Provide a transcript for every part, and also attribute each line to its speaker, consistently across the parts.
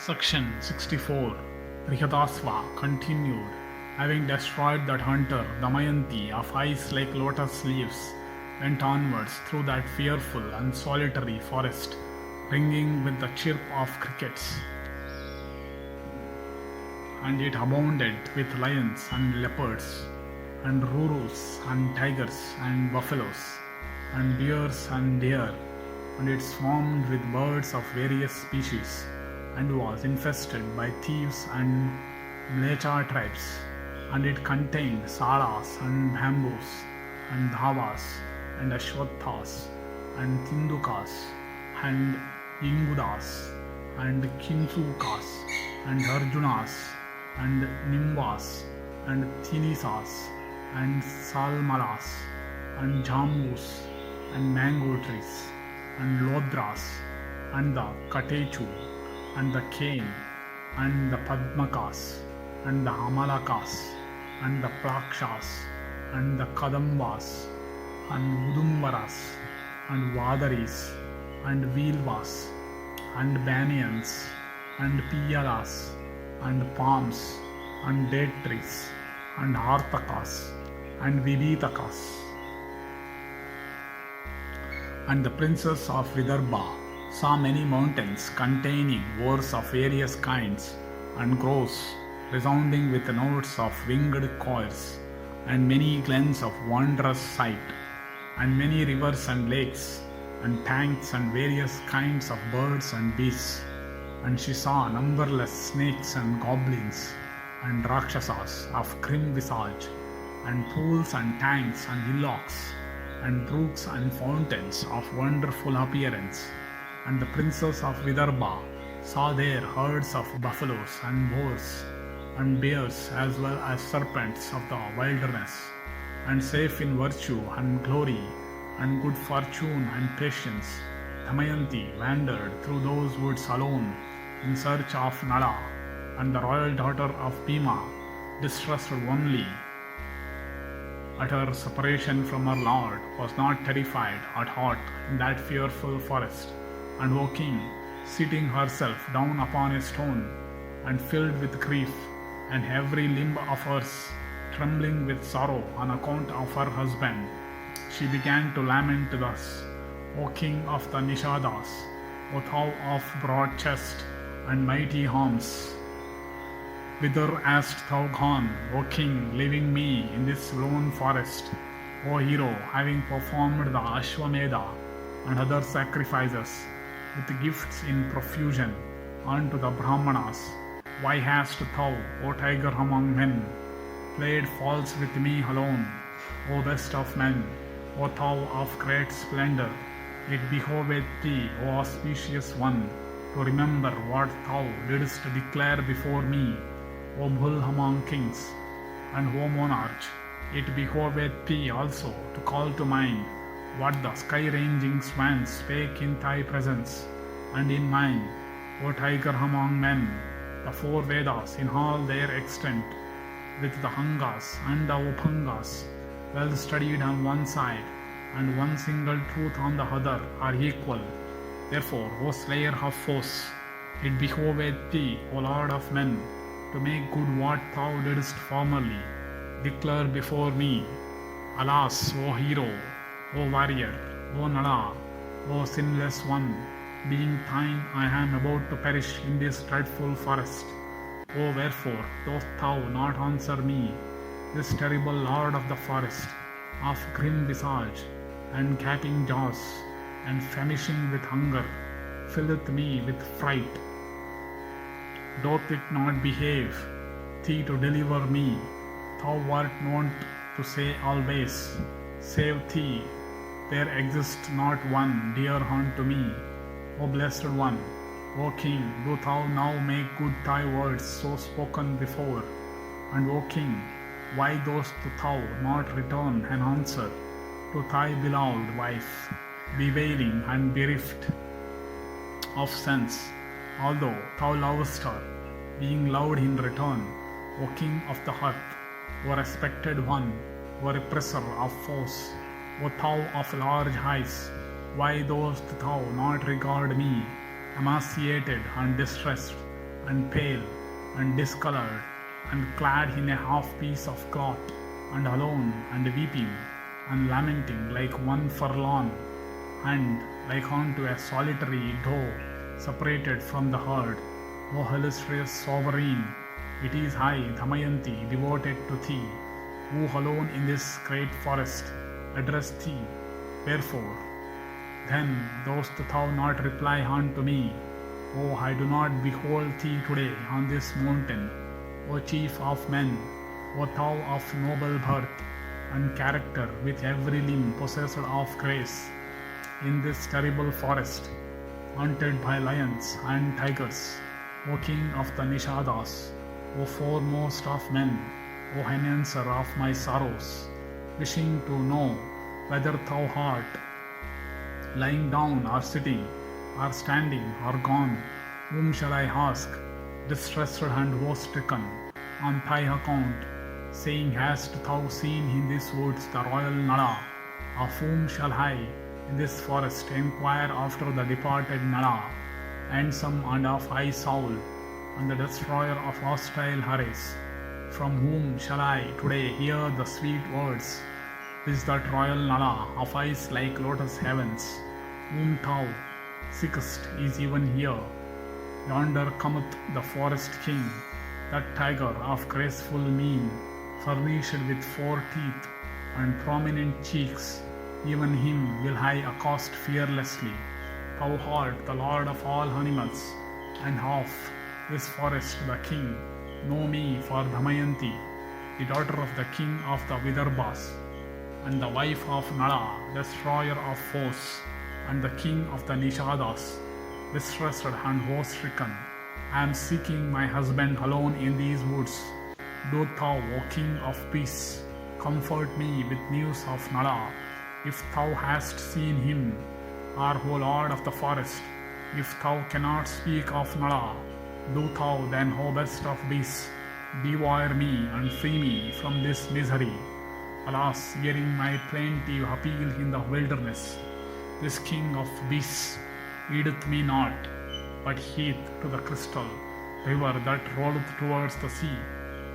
Speaker 1: Section 64. Vrihadaswa continued. Having destroyed that hunter, Damayanti, of eyes like lotus leaves, went onwards through that fearful and solitary forest, ringing with the chirp of crickets. And it abounded with lions and leopards, and Rurus and tigers and buffaloes, and bears and deer, and it swarmed with birds of various species, and was infested by thieves and mlechchha tribes, and it contained salas and bamboos, and dhavas, and ashwathas, and tindukas, and ingudas, and kinsukas, and arjunas, and nimbas, and thinisas, and salmalas, and jambus, and mango trees, and lodras, and the katechu, and the cane, and the padmakas, and the amalakas, and the plakshas, and the kadambas, and udumbaras, and vadaris, and vilvas, and banyans, and piyalas, and palms, and date trees, and artakas, and vibitakas. And the princess of Vidarbha saw many mountains containing wars of various kinds, and groves resounding with notes of winged choirs, and many glens of wondrous sight, and many rivers and lakes, and tanks and various kinds of birds and beasts. And she saw numberless snakes and goblins, and rakshasas of grim visage, and pools and tanks and hillocks, and brooks and fountains of wonderful appearance. And the princess of Vidarbha saw there herds of buffaloes and boars and bears, as well as serpents of the wilderness. And safe in virtue and glory and good fortune and patience, Damayanti wandered through those woods alone in search of Nala, and the royal daughter of Bhima, distressed only at her separation from her lord, was not terrified at heart in that fearful forest. And O king, seating herself down upon a stone, and filled with grief, and every limb of hers trembling with sorrow on account of her husband, she began to lament thus: O king of the Nishadas, O thou of broad chest and mighty arms, whither hast thou gone, O king, leaving me in this lone forest? O hero, having performed the Ashwamedha and other sacrifices with gifts in profusion unto the Brahmanas, why hast thou, O tiger among men, played false with me alone? O best of men, O thou of great splendor, it behoveth thee, O auspicious one, to remember what thou didst declare before me, O bull among kings, and O monarch, it behoveth thee also to call to mind what the sky-ranging swans spake in thy presence and in mine, O tiger among men, the four Vedas in all their extent, with the Hangas and the Upangas, well studied on one side, and one single truth on the other, are equal. Therefore, O slayer of foes, it behoveth thee, O lord of men, to make good what thou didst formerly declare before me. Alas, O hero, O warrior, O Nala, O sinless one, being thine I am about to perish in this dreadful forest. O wherefore dost thou not answer me, this terrible lord of the forest, of grim visage, and gaping jaws, and famishing with hunger, filleth me with fright? Doth it not behave thee to deliver me? Thou art wont to say always, save thee, there exists not one dear unto me. O blessed one, O king, do thou now make good thy words so spoken before? And O king, why dost thou not return an answer to thy beloved wife, bewailing and bereft of sense, although thou lovest her, being loved in return, O king of the earth, O respected one, O represser of foes, O thou of large eyes, why dost thou not regard me, emaciated and distressed, and pale, and discolored, and clad in a half piece of cloth, and alone, and weeping, and lamenting like one forlorn, and like unto a solitary doe separated from the herd. O illustrious sovereign, it is I, Damayanti, devoted to thee, who alone in this great forest address thee. Wherefore, then dost thou not reply unto me? O, I do not behold thee today on this mountain, O chief of men, O thou of noble birth and character, with every limb possessed of grace, in this terrible forest, haunted by lions and tigers, O king of the Nishadas, O foremost of men, O enhancer of my sorrows, wishing to know whether thou art lying down or sitting, or standing or gone. Whom shall I ask, distressed and woe-stricken, on thy account, saying, hast thou seen in these woods the royal Nala? Of whom shall I in this forest enquire after the departed Nala, handsome and of high soul, and the destroyer of hostile Hares? From whom shall I today hear the sweet words? Is that royal Nala of eyes like lotus heavens, whom thou seekest, is even here. Yonder cometh the forest king, that tiger of graceful mien, furnished with 4 teeth and prominent cheeks. Even him will I accost fearlessly. Thou art the lord of all animals, and of this forest the king. Know me for Damayanti, the daughter of the king of the Vidarbhas, and the wife of Nala, destroyer of foes, and the king of the Nishadas, distressed and woe-stricken. I am seeking my husband alone in these woods. Do thou, O King of peace, comfort me with news of Nala, if thou hast seen him, or O Lord of the forest. If thou cannot speak of Nala, do thou then, O best of beasts, devour me and free me from this misery. Alas, hearing my plaintive appeal in the wilderness, this king of beasts heedeth me not, but heeth to the crystal river that rolleth towards the sea.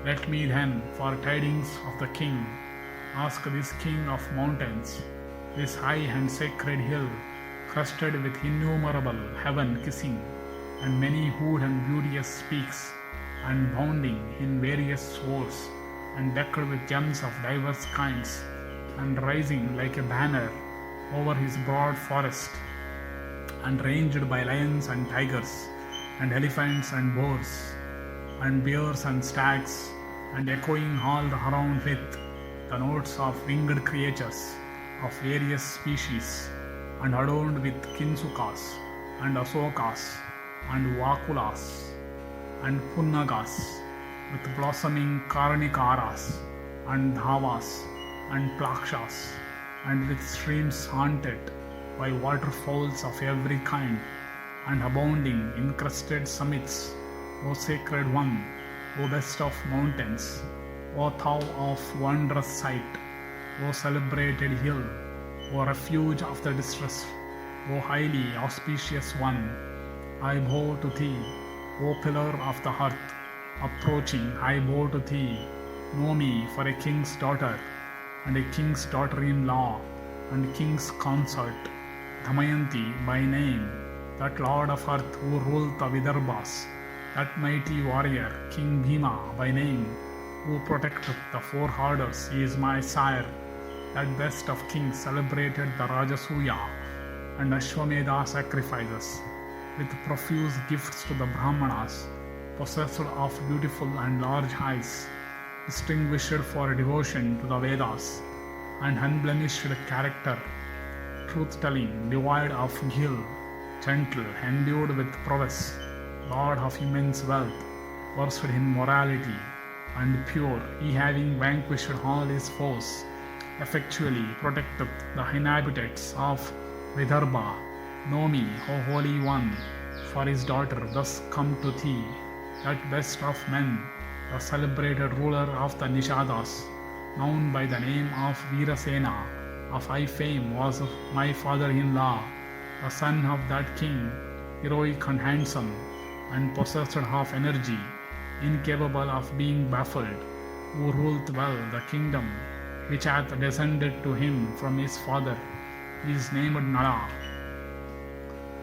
Speaker 1: Let me then, for tidings of the king, ask this king of mountains, this high and sacred hill, crested with innumerable heaven-kissing and many-hued and beauteous peaks, and bounding in various soars, and decked with gems of divers kinds, and rising like a banner over his broad forest, and ranged by lions and tigers, and elephants and boars, and bears and stags, and echoing all around with the notes of winged creatures of various species, and adorned with kinsukas, and asokas, and vakulas, and punnagas, with blossoming karnikaras, and dhavas, and plakshas, and with streams haunted by waterfalls of every kind, and abounding in crested summits. O sacred one, O best of mountains, O thou of wondrous sight, O celebrated hill, O refuge of the distressed, O highly auspicious one, I bow to thee, O pillar of the earth. Approaching, I bow to thee. Know me for a king's daughter, and a king's daughter-in-law, and king's consort, Damayanti by name, that lord of earth who ruled the Vidarbhas, that mighty warrior, King Bhima by name, who protecteth the 4 orders, he is my sire. That best of kings celebrated the Rajasuya and Ashwamedha sacrifices, with profuse gifts to the Brahmanas, possessed of beautiful and large eyes, distinguished for devotion to the Vedas, and unblemished character, truth-telling, devoid of guile, gentle, endued with prowess, lord of immense wealth, versed in morality, and pure, he having vanquished all his foes, effectually protecteth the inhabitants of Vidarbha. Know me, O Holy One, for his daughter thus come to thee, that best of men, the celebrated ruler of the Nishadas, known by the name of Veerasena, of high fame, was my father-in-law, the son of that king, heroic and handsome, and possessed of energy, incapable of being baffled, who ruleth well the kingdom which hath descended to him from his father, is named Nala.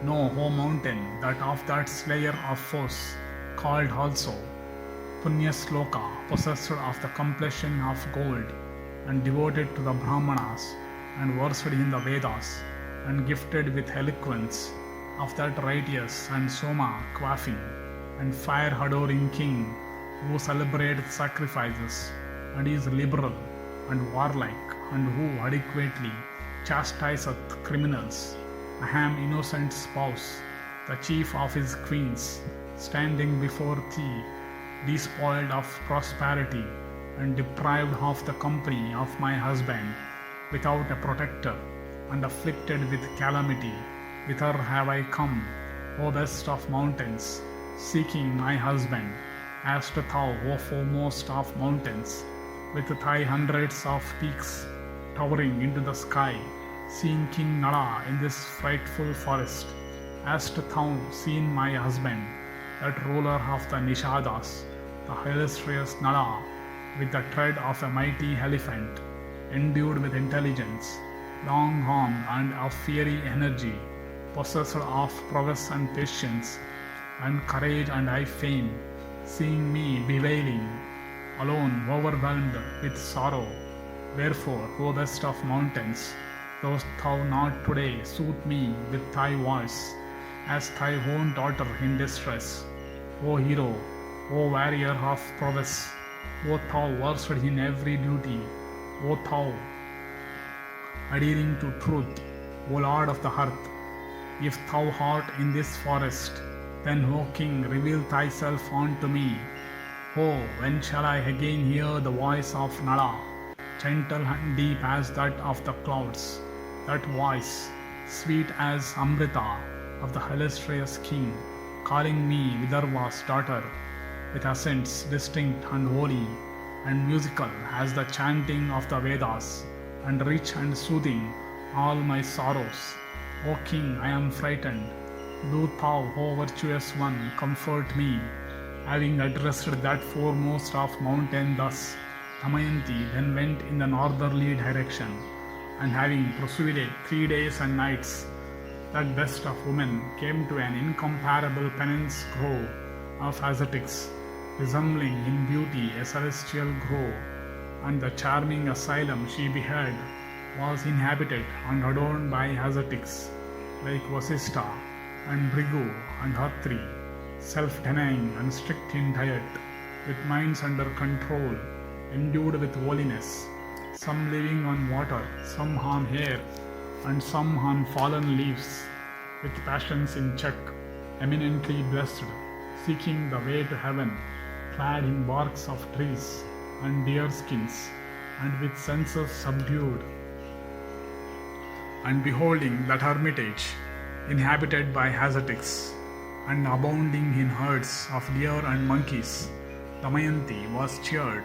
Speaker 1: Know, O mountain, that of that slayer of foes, called also Punyasloka, possessed of the complexion of gold, and devoted to the Brahmanas, and versed in the Vedas, and gifted with eloquence, of that righteous and Soma quaffing, and fire adoring king, who celebrates sacrifices, and is liberal and warlike, and who adequately chastiseth criminals. I am innocent spouse, the chief of his queens, standing before thee, despoiled of prosperity, and deprived of the company of my husband, without a protector, and afflicted with calamity. Whither have I come, O best of mountains, seeking my husband, as to thou, O foremost of mountains, with thy hundreds of peaks towering into the sky, seen King Nala in this frightful forest, as to thou seen my husband, that ruler of the Nishadas, the illustrious Nala, with the tread of a mighty elephant, endued with intelligence, long-armed and of fiery energy, possessed of prowess and patience, and courage and high fame, seeing me bewailing, alone overwhelmed with sorrow. Wherefore, O best of mountains, dost thou not today soothe me with thy voice, as thy own daughter in distress? O hero, O warrior of prowess, O thou versed in every duty, O thou adhering to truth, O Lord of the earth, if thou art in this forest, then, O King, reveal thyself unto me. Oh, when shall I again hear the voice of Nala, gentle and deep as that of the clouds, that voice, sweet as Amrita of the illustrious king, calling me Vidarbha's daughter, with accents distinct and holy, and musical as the chanting of the Vedas, and rich and soothing all my sorrows. O King, I am frightened. Do thou, O virtuous one, comfort me. Having addressed that foremost of mountain thus, Damayanti then went in the northerly direction, and having proceeded 3 days and nights, that best of women came to an incomparable penance grove of ascetics, resembling in beauty a celestial grove, and the charming asylum she beheld was inhabited and adorned by ascetics like Vasistha and Bhrigu and Hatri, self-denying and strict in diet, with minds under control, endued with holiness, some living on water, some on air, and some on fallen leaves, with passions in check, eminently blessed, seeking the way to heaven, clad in barks of trees and deer skins, and with senses subdued, and beholding that hermitage, inhabited by ascetics, and abounding in herds of deer and monkeys, Damayanti was cheered,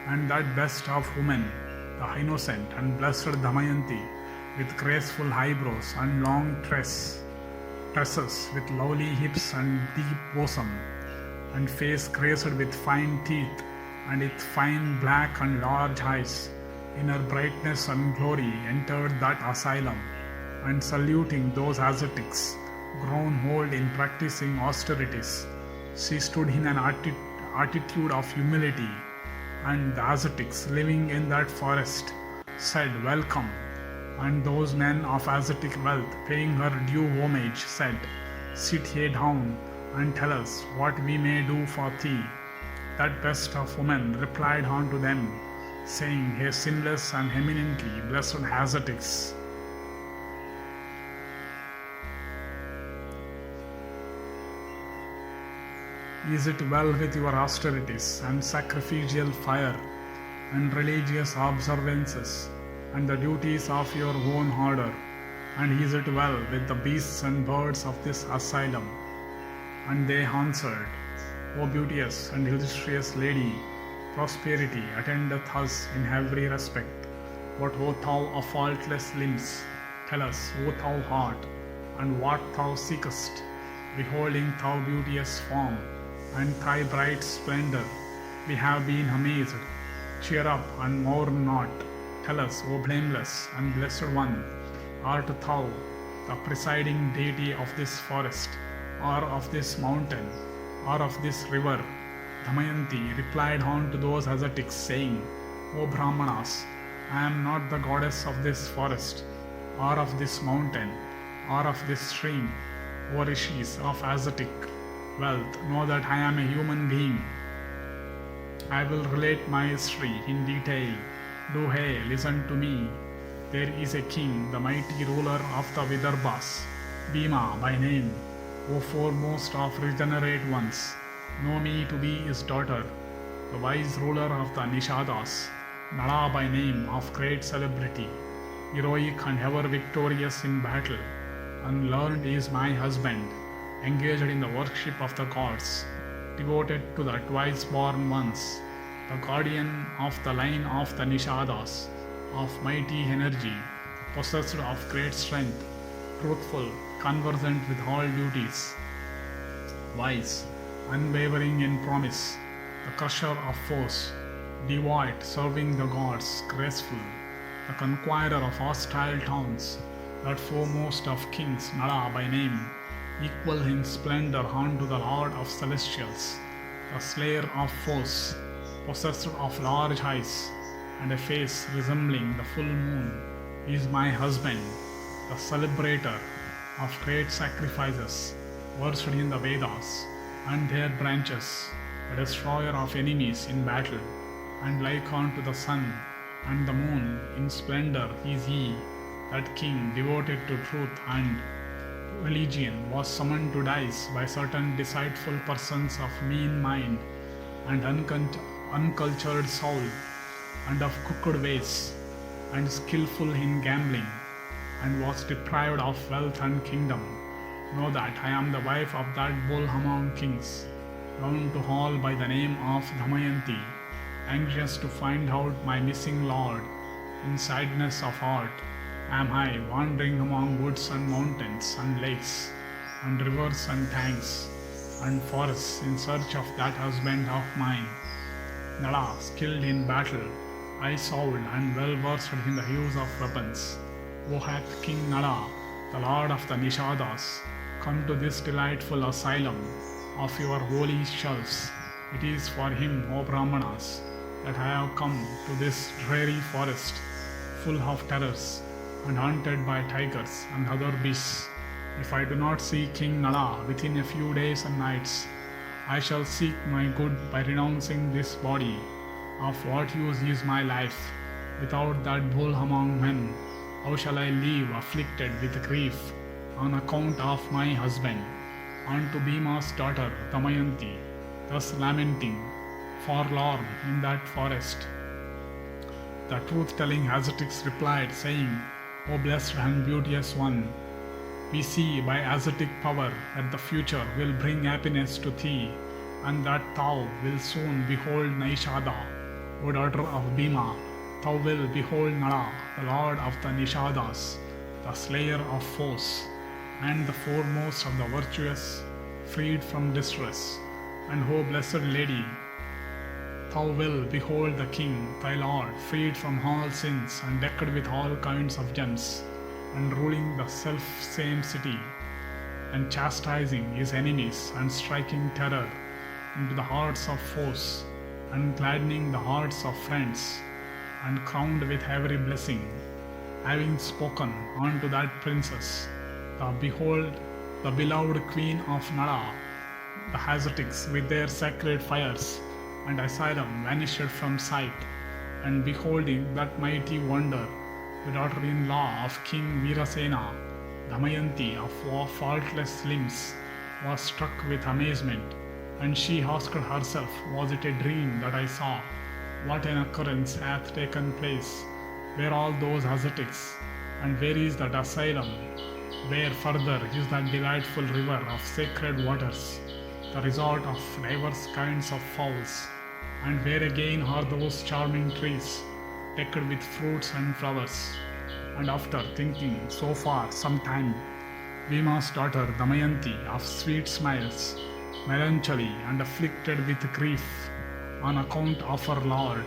Speaker 1: and that best of women, the innocent and blessed Damayanti, with graceful eyebrows and long tresses, with lovely hips and deep bosom, and face graced with fine teeth, and with fine black and large eyes, in her brightness and glory entered that asylum, and saluting those ascetics, grown old in practicing austerities, she stood in an attitude of humility, and the ascetics living in that forest said, "Welcome." And those men of ascetic wealth, paying her due homage, said, "Sit ye down, and tell us what we may do for thee." That best of women replied unto them, saying, "Ye sinless and eminently blessed ascetics, is it well with your austerities and sacrificial fire and religious observances and the duties of your own order? And is it well with the beasts and birds of this asylum?" And they answered, "O beauteous and illustrious lady, prosperity attendeth us in every respect. But O thou of faultless limbs, tell us, O thou heart, and what thou seekest, beholding thy beauteous form and thy bright splendor, we have been amazed. Cheer up and mourn not. Tell us, O blameless and blessed one, art thou the presiding deity of this forest, or of this mountain, or of this river? Damayanti replied unto those ascetics, saying, O Brahmanas, I am not the goddess of this forest, or of this mountain, or of this stream. O Rishis of ascetic wealth, know that I am a human being. I will relate my history in detail. Do hey, listen to me. There is a king, the mighty ruler of the Vidarbhas, Bhima by name, O foremost of regenerate ones. Know me to be his daughter, the wise ruler of the Nishadas, Nala by name, of great celebrity, heroic and ever victorious in battle. Unlearned is my husband, engaged in the worship of the gods, devoted to the twice-born ones, the guardian of the line of the Nishadas, of mighty energy, possessed of great strength, truthful, conversant with all duties, wise, unwavering in promise, the crusher of foes, devoid, serving the gods, graceful, the conqueror of hostile towns, that foremost of kings, Nala by name, equal in splendor unto the Lord of celestials, the slayer of foes, possessed of large eyes, and a face resembling the full moon, is my husband, the celebrator of great sacrifices, versed in the Vedas and their branches, the destroyer of enemies in battle, and like unto the sun and the moon in splendor is he, that king devoted to truth and religion was summoned to dice by certain deceitful persons of mean mind and uncultured soul, and of crooked ways, and skillful in gambling, and was deprived of wealth and kingdom. Know that I am the wife of that bull among kings, known to all by the name of Damayanti, anxious to find out my missing lord. In sadness of heart am I wandering among woods and mountains and lakes, and rivers and tanks, and forests in search of that husband of mine. Nala, skilled in battle, eye-souled and well versed in the use of weapons, O hath King Nala, the lord of the Nishadas, come to this delightful asylum of your holy shelves. It is for him, O Brahmanas, that I have come to this dreary forest, full of terrors, and haunted by tigers and other beasts. If I do not see King Nala within a few days and nights, I shall seek my good by renouncing this body. Of what use is my life without that bull among men? How shall I live afflicted with grief on account of my husband? Unto Bhima's daughter Damayanti, thus lamenting, forlorn in that forest, the truth-telling ascetics replied, saying, O blessed and beauteous one, we see by ascetic power that the future will bring happiness to thee, and that thou wilt soon behold Naishada, O daughter of Bhima. Thou wilt behold Nala, the lord of the Nishadas, the slayer of foes, and the foremost of the virtuous, freed from distress. And O blessed lady, thou wilt behold the king, thy lord, freed from all sins and decked with all kinds of gems, and ruling the self-same city, and chastising his enemies and striking terror into the hearts of foes, and gladdening the hearts of friends, and crowned with every blessing. Having spoken unto that princess, behold, the beloved queen of Nala, the ascetics with their sacred fires and asylum vanished from sight, and beholding that mighty wonder, the daughter-in-law of King Virasena, Damayanti of faultless limbs, was struck with amazement, and she asked herself, was it a dream that I saw? What an occurrence hath taken place? Where all those ascetics, and where is that asylum? Where further is that delightful river of sacred waters, the resort of diverse kinds of fowls? And where again are those charming trees, decked with fruits and flowers? And after thinking so far some time, Bhima's daughter Damayanti, of sweet smiles, melancholy and afflicted with grief on account of her lord,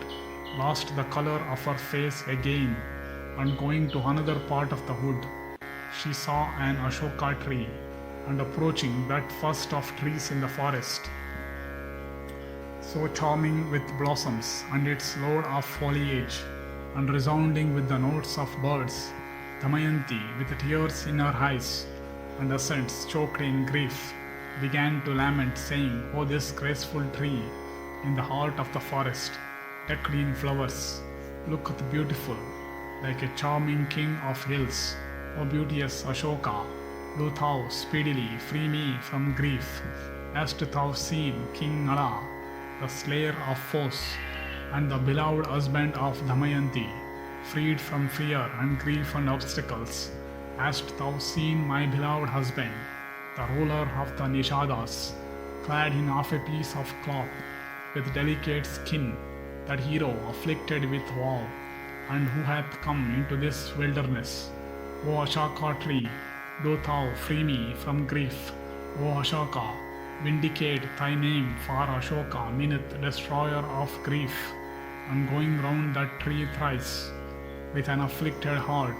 Speaker 1: lost the color of her face again, and going to another part of the wood, she saw an Ashoka tree, and approaching that first of trees in the forest, so charming with blossoms and its load of foliage, and resounding with the notes of birds, Damayanti, with tears in her eyes and accents choked in grief, began to lament, saying, "O this graceful tree in the heart of the forest, decked in flowers, looketh beautiful, like a charming king of hills. O beauteous Ashoka, do thou speedily free me from grief. Hast thou seen King Nala, the slayer of foes, and the beloved husband of Damayanti, freed from fear and grief and obstacles? Hast thou seen my beloved husband, the ruler of the Nishadas, clad in half a piece of cloth, with delicate skin, that hero afflicted with woe, and who hath come into this wilderness? O Ashoka tree, do thou free me from grief. O Ashoka, vindicate thy name, for Ashoka meaneth destroyer of grief." And going round that tree thrice, with an afflicted heart,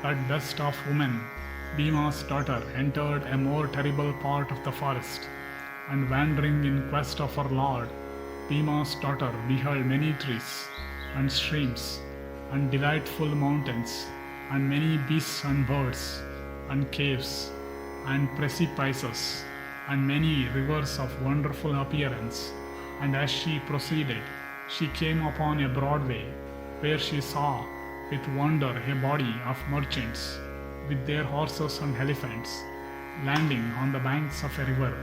Speaker 1: that best of women, Bhima's daughter, entered a more terrible part of the forest, and wandering in quest of her lord, Bhima's daughter beheld many trees, and streams, and delightful mountains, and many beasts and birds, and caves, and precipices, and many rivers of wonderful appearance. And as she proceeded, she came upon a broad way, where she saw with wonder a body of merchants, with their horses and elephants, landing on the banks of a river,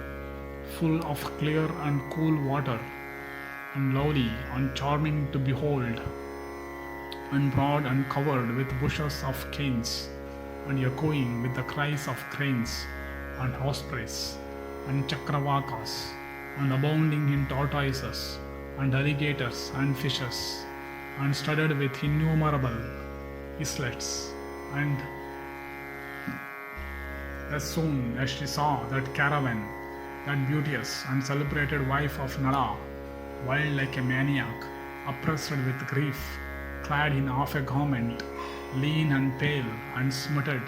Speaker 1: full of clear and cool water, and lovely and charming to behold, and broad and covered with bushes of canes, and echoing with the cries of cranes, and ospreys, and chakravakas, and abounding in tortoises, and alligators and fishes, and studded with innumerable islets. And as soon as she saw that caravan, that beauteous and celebrated wife of Nala, wild like a maniac, oppressed with grief, clad in half a garment, lean and pale and smutted,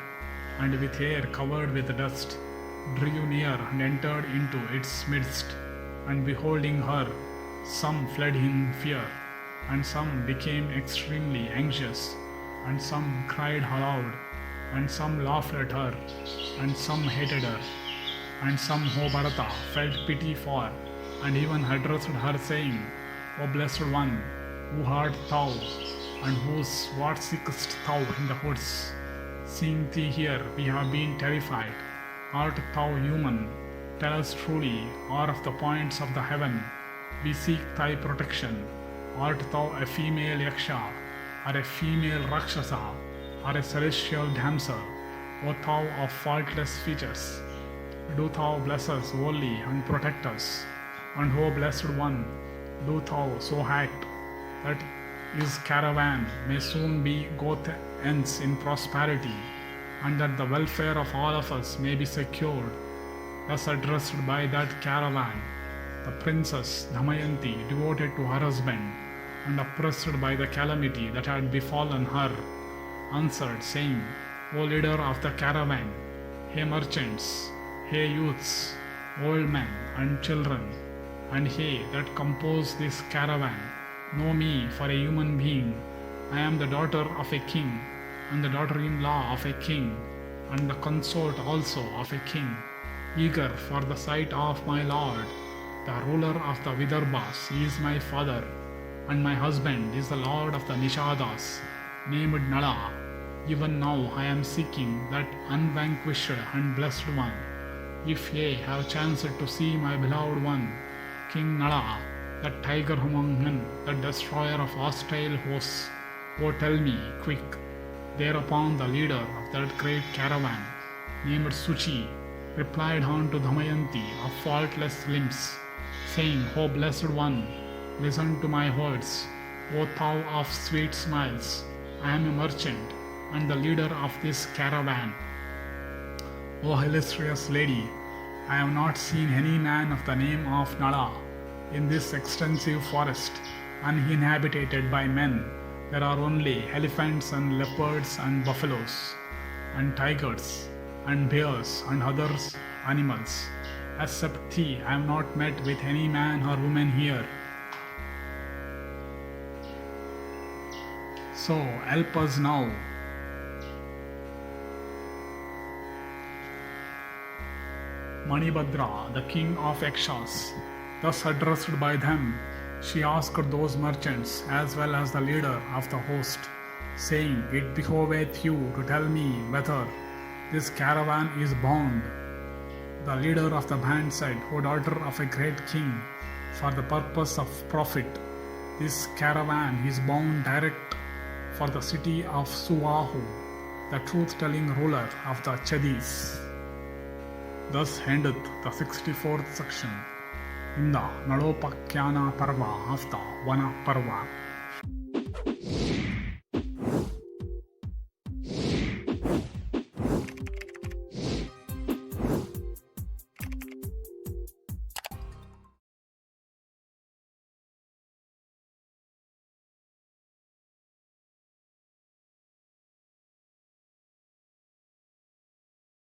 Speaker 1: and with hair covered with dust, drew near and entered into its midst. And beholding her, some fled in fear, and some became extremely anxious, and some cried aloud, and some laughed at her, and some hated her, and some Mahabharata felt pity for, and even addressed her, saying, "O blessed one, who art thou, and what seekest thou in the woods? Seeing thee here, we have been terrified. Art thou human? Tell us truly, or of the points of the heaven, we seek thy protection. Art thou a female yaksha, or a female rakshasa, or a celestial damsel, O thou of faultless features? Do thou bless us wholly and protect us. And O blessed one, do thou so act that his caravan may soon be goeth ends in prosperity, and that the welfare of all of us may be secured." Thus addressed by that caravan, the princess Damayanti, devoted to her husband, and oppressed by the calamity that had befallen her, answered, saying, "O leader of the caravan, hey merchants, hey youths, old men and children, and hey that compose this caravan, know me for a human being. I am the daughter of a king, and the daughter-in-law of a king, and the consort also of a king, eager for the sight of my lord. The ruler of the Vidarbhas is my father, and my husband is the lord of the Nishadas, named Nala. Even now I am seeking that unvanquished and blessed one. If ye have chanced to see my beloved one, King Nala, that tiger among men, that destroyer of hostile hosts, O tell me, quick." Thereupon the leader of that great caravan, named Suchi, replied unto Damayanti of faultless limbs, saying, "O blessed one, listen to my words. O thou of sweet smiles, I am a merchant, and the leader of this caravan. O illustrious lady, I have not seen any man of the name of Nala in this extensive forest, uninhabited by men. There are only elephants and leopards and buffaloes, and tigers, and bears, and other animals. Except thee, I have not met with any man or woman here. So help us now. Manibhadra, the king of Yakshas, thus addressed by them, she asked those merchants as well as the leader of the host, saying, It behoveth you to tell me whether this caravan is bound. The leader of the band said, O daughter of a great king, for the purpose of profit, this caravan is bound direct for the city of Suvahu, the truth-telling ruler of the Chadis. Thus endeth the 64th section in the Nalopakhyana Parva of the Vana Parva.